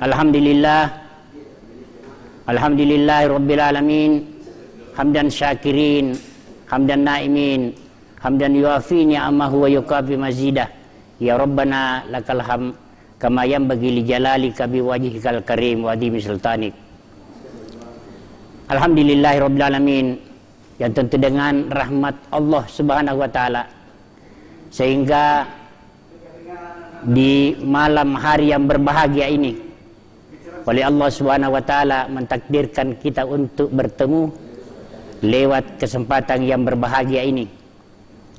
Alhamdulillah. Alhamdulillah Rabbil Alamin. Hamdan syakirin, hamdan naimin, hamdan yuafi ni'amahu wa yukafi mazidah. Ya Rabbana lakal ham kama yanbaghi li jalalika bi wajhikal karim wa adimi sultanik. Alhamdulillah Rabbil Alamin, yang tentu dengan rahmat Allah Subhanahu wa taala sehingga di malam hari yang berbahagia ini oleh Allah Subhanahu wa taala mentakdirkan kita untuk bertemu lewat kesempatan yang berbahagia ini,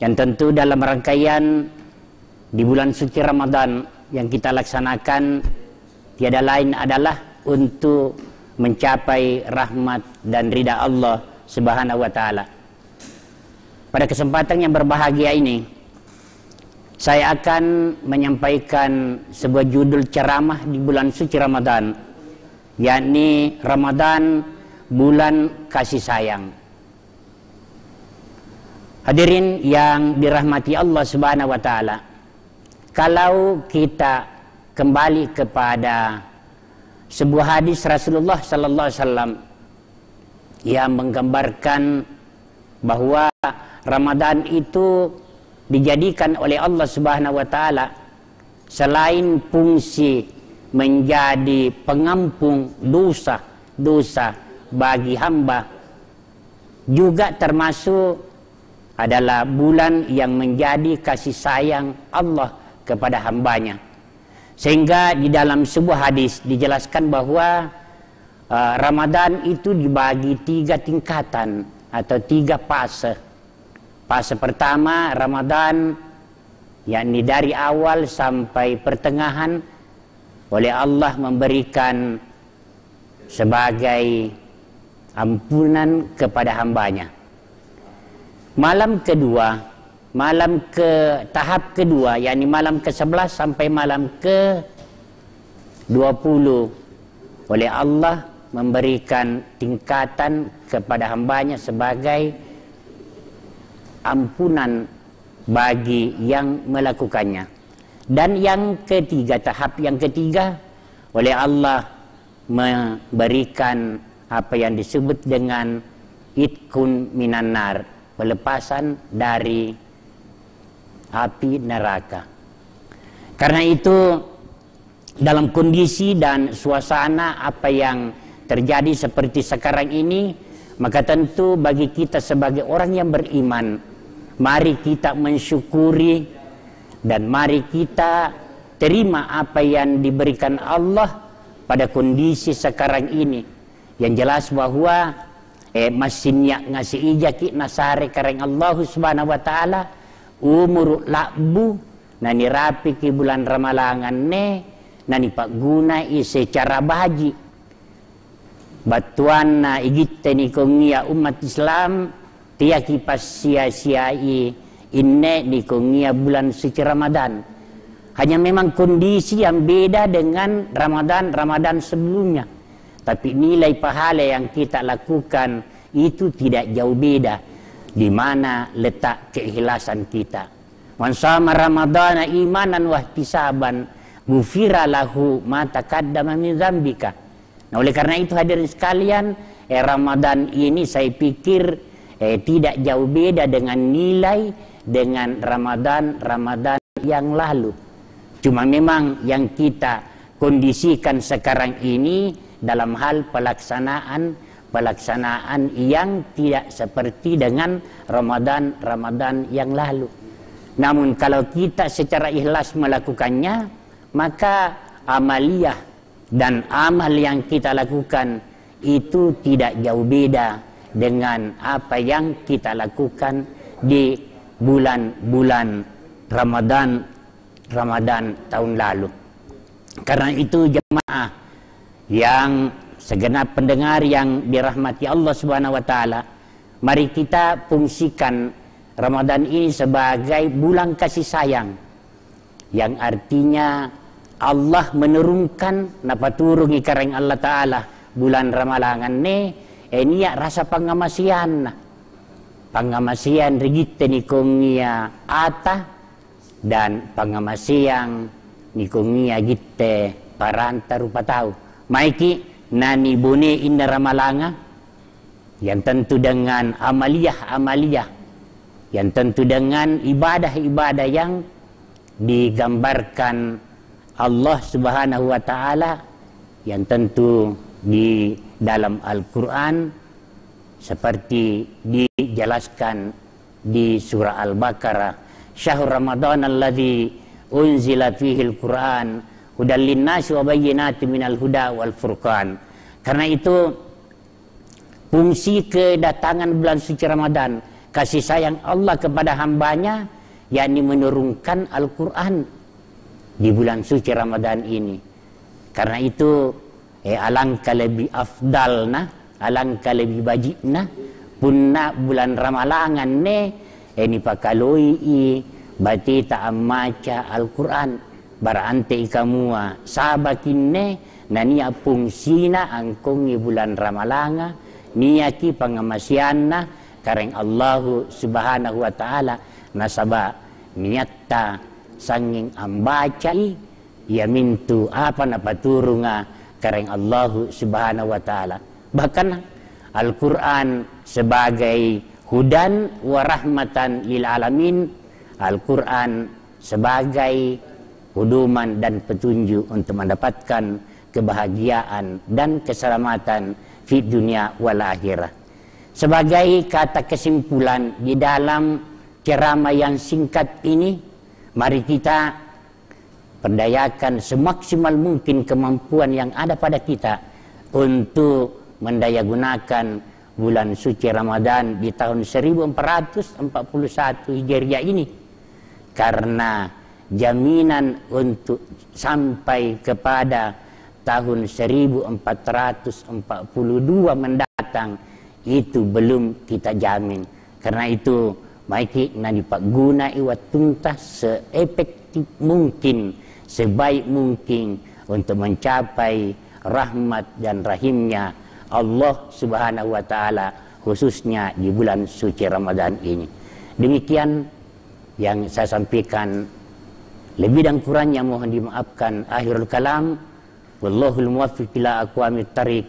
yang tentu dalam rangkaian di bulan suci Ramadan yang kita laksanakan tiada lain adalah untuk mencapai rahmat dan ridha Allah Subhanahu wa taala. Pada kesempatan yang berbahagia ini saya akan menyampaikan sebuah judul ceramah di bulan suci Ramadan, yakni Ramadan bulan kasih sayang. Hadirin yang dirahmati Allah Subhanahu wa taala, kalau kita kembali kepada sebuah hadis Rasulullah sallallahu alaihi wasallam yang menggambarkan bahwa Ramadan itu dijadikan oleh Allah Subhanahu wa taala selain fungsi menjadi pengampung dosa-dosa bagi hamba, juga termasuk adalah bulan yang menjadi kasih sayang Allah kepada hambanya. Sehingga di dalam sebuah hadis dijelaskan bahwa Ramadan itu dibagi 3 tingkatan atau 3 fase. Fase pertama Ramadan, yakni dari awal sampai pertengahan oleh Allah memberikan sebagai ampunan kepada hambanya. Malam kedua, tahap kedua, yakni malam ke-11 sampai malam ke-20 oleh Allah memberikan tingkatan kepada hambanya sebagai ampunan bagi yang melakukannya. Dan yang ketiga, tahap yang ketiga, oleh Allah memberikan apa yang disebut dengan itkun minan nar, pelepasan dari api neraka. Karena itu dalam kondisi dan suasana apa yang terjadi seperti sekarang ini, maka tentu bagi kita sebagai orang yang beriman, mari kita mensyukuri dan mari kita terima apa yang diberikan Allah pada kondisi sekarang ini. Yang jelas bahwa masinnya ngasih ijaki nasare kareng Allah Subhanahu wa taala umur lakbu nani rapi ki bulan ramalangan ne nani pak guna secara baji batuan na igitte ni kongia umat Islam tiaki pas sia-siai inne di kongia bulan suci Ramadan. Hanya memang kondisi yang beda dengan Ramadan sebelumnya, tapi nilai pahala yang kita lakukan itu tidak jauh beda. Di mana letak keikhlasan kita. Man shama ramadhana imanan wa ihtisaban ghufira lahu ma taqaddama min dzambika. Nah, oleh karena itu hadirin sekalian, Ramadan ini saya pikir tidak jauh beda dengan nilai dengan Ramadan yang lalu. Cuma memang yang kita kondisikan sekarang ini dalam hal pelaksanaan yang tidak seperti dengan Ramadan yang lalu. Namun kalau kita secara ikhlas melakukannya, maka amaliyah dan amal yang kita lakukan itu tidak jauh beda dengan apa yang kita lakukan di bulan-bulan Ramadan tahun lalu. Karena itu jemaah yang segenap pendengar yang dirahmati Allah Subhanahu wa taala, mari kita fungsikan Ramadan ini sebagai bulan kasih sayang, yang artinya Allah menurunkan napa turungi kareng Allah taala bulan ramalangan ne enia rasa pangamasian regitte ni kongia ata dan pangamasian ni kongia gitte paranta rupa tahu maiki nani bone inna ramalanga yang tentu dengan amaliyah yang tentu dengan ibadah-ibadah yang digambarkan Allah Subhanahu wa taala yang tentu di dalam Al-Qur'an seperti dijelaskan di surah Al-Baqarah, syahrul Ramadan alladzi unzila fihi al-Qur'an hudal linnasi wa bayyinatin minal huda wal furqan. Karena itu fungsi kedatangan bulan suci Ramadan, kasih sayang Allah kepada hambanya, yakni menurunkan Al-Quran di bulan suci Ramadan ini. Karena itu alangkah lebih afdalna, alangkah lebih bajikna punna bulan ramalangan ne ini pakaloi bati ta amaca Al-Quran barante ikamua sabakinne nania fungsina angkongi bulan ramalanga niaki pangamasianna kareng Allah Subhanahu wa taala nasaba niatta sanging ambacai ya mintu apa napaturunga kareng Allah Subhanahu wa taala. Bahkan Al-Quran sebagai hudan wa rahmatan lil alamin, Al-Quran sebagai huduman dan petunjuk untuk mendapatkan kebahagiaan dan keselamatan di dunia wal akhirah. Sebagai kata kesimpulan di dalam ceramah yang singkat ini, mari kita perdayakan semaksimal mungkin kemampuan yang ada pada kita untuk mendayagunakan bulan suci Ramadan di tahun 1441 Hijriah ini, karena jaminan untuk sampai kepada tahun 1442 mendatang itu belum kita jamin. Karena itu mari nadipak guna iwat tuntas seefektif mungkin, sebaik mungkin untuk mencapai rahmat dan rahimnya Allah Subhanahu wa taala, khususnya di bulan suci Ramadan ini. Demikian yang saya sampaikan, lebih dan kurangnya mohon dimaafkan. Akhirul kalam, wallahul muwaffiq ila aqwamit thariq.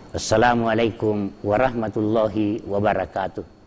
Wassalamualaikum warahmatullahi wabarakatuh.